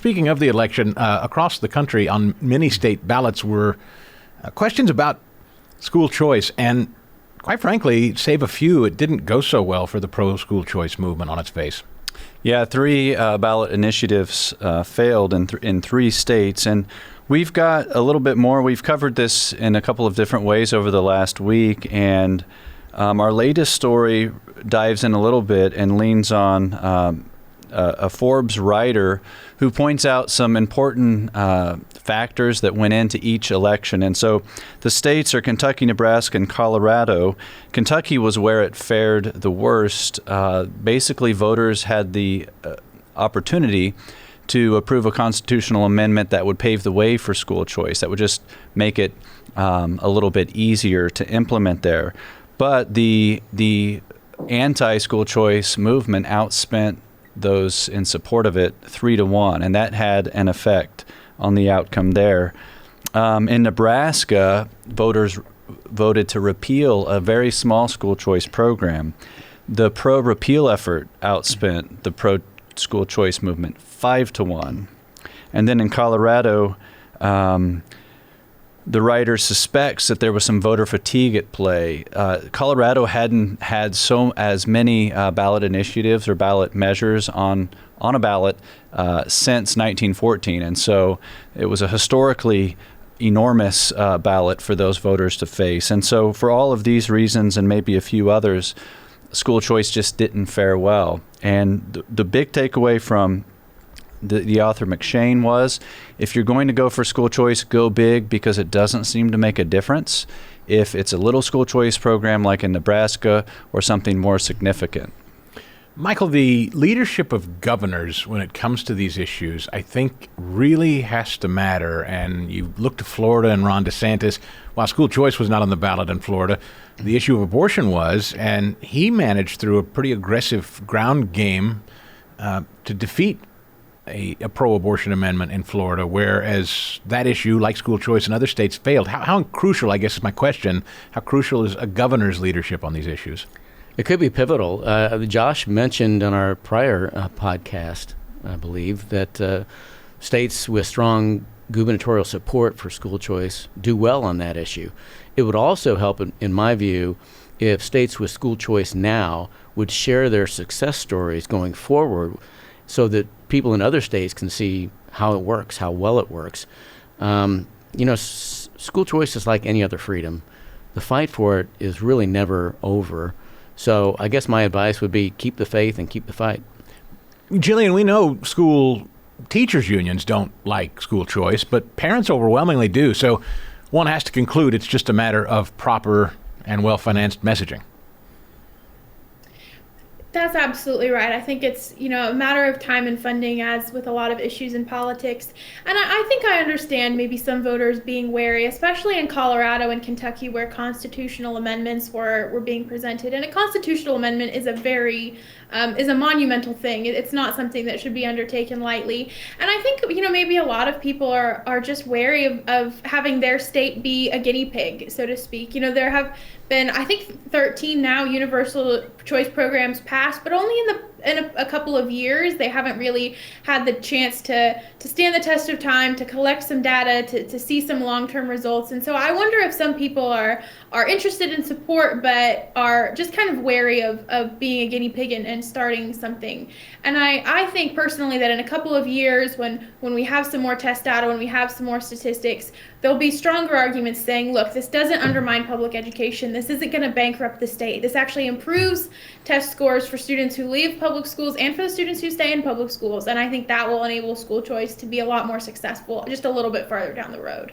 Speaking of the election, across the country on many state ballots were questions about school choice. And quite frankly, save a few, it didn't go so well for the pro-school choice movement on its face. Yeah, three ballot initiatives failed in three states. And we've got a little bit more. We've covered this in a couple of different ways over the last week. And our latest story dives in a little bit and leans on a Forbes writer who points out some important factors that went into each election. And so the states are Kentucky, Nebraska, and Colorado. Kentucky was where it fared the worst. Basically, voters had the opportunity to approve a constitutional amendment that would pave the way for school choice, that would just make it a little bit easier to implement there. But the anti-school choice movement outspent those in support of it 3-1, and that had an effect on the outcome there. In Nebraska, voters voted to repeal a very small school choice program. The pro-repeal effort outspent the pro-school choice movement 5-1. And then in Colorado, the writer suspects that there was some voter fatigue at play. Colorado hadn't had as many ballot initiatives or ballot measures on a ballot since 1914, and so it was a historically enormous ballot for those voters to face. And so for all of these reasons and maybe a few others, school choice just didn't fare well. And the big takeaway from the author McShane was, if you're going to go for school choice, go big, because it doesn't seem to make a difference if it's a little school choice program like in Nebraska or something more significant. Michael, the leadership of governors when it comes to these issues, I think, really has to matter. And you look to Florida and Ron DeSantis. While school choice was not on the ballot in Florida, the issue of abortion was, and he managed through a pretty aggressive ground game to defeat a pro-abortion amendment in Florida, whereas that issue, like school choice in other states, failed. How crucial, I guess is my question, how crucial is a governor's leadership on these issues? It could be pivotal. Josh mentioned on our prior podcast, I believe, that states with strong gubernatorial support for school choice do well on that issue. It would also help, in my view, if states with school choice now would share their success stories going forward so that people in other states can see how it works, how well it works. School choice is like any other freedom. The fight for it is really never over. So I guess my advice would be keep the faith and keep the fight. Jillian, we know school teachers' unions don't like school choice, but parents overwhelmingly do. So one has to conclude it's just a matter of proper and well-financed messaging. That's absolutely right. I think it's, a matter of time and funding, as with a lot of issues in politics. And I think I understand maybe some voters being wary, especially in Colorado and Kentucky, where constitutional amendments were being presented. And a constitutional amendment is a monumental thing. It's not something that should be undertaken lightly. And I think, maybe a lot of people are just wary of having their state be a guinea pig, so to speak. There have been, I think, 13 now universal choice programs passed, but only in a couple of years. They haven't really had the chance to stand the test of time, to collect some data, to see some long-term results. And so I wonder if some people are interested in support, but are just kind of wary of being a guinea pig and starting something. And I think personally that in a couple of years, when we have some more test data, when we have some more statistics, there'll be stronger arguments saying, look, this doesn't undermine public education. This isn't going to bankrupt the state. This actually improves test scores for students who leave public schools and for the students who stay in public schools. And I think that will enable school choice to be a lot more successful just a little bit farther down the road.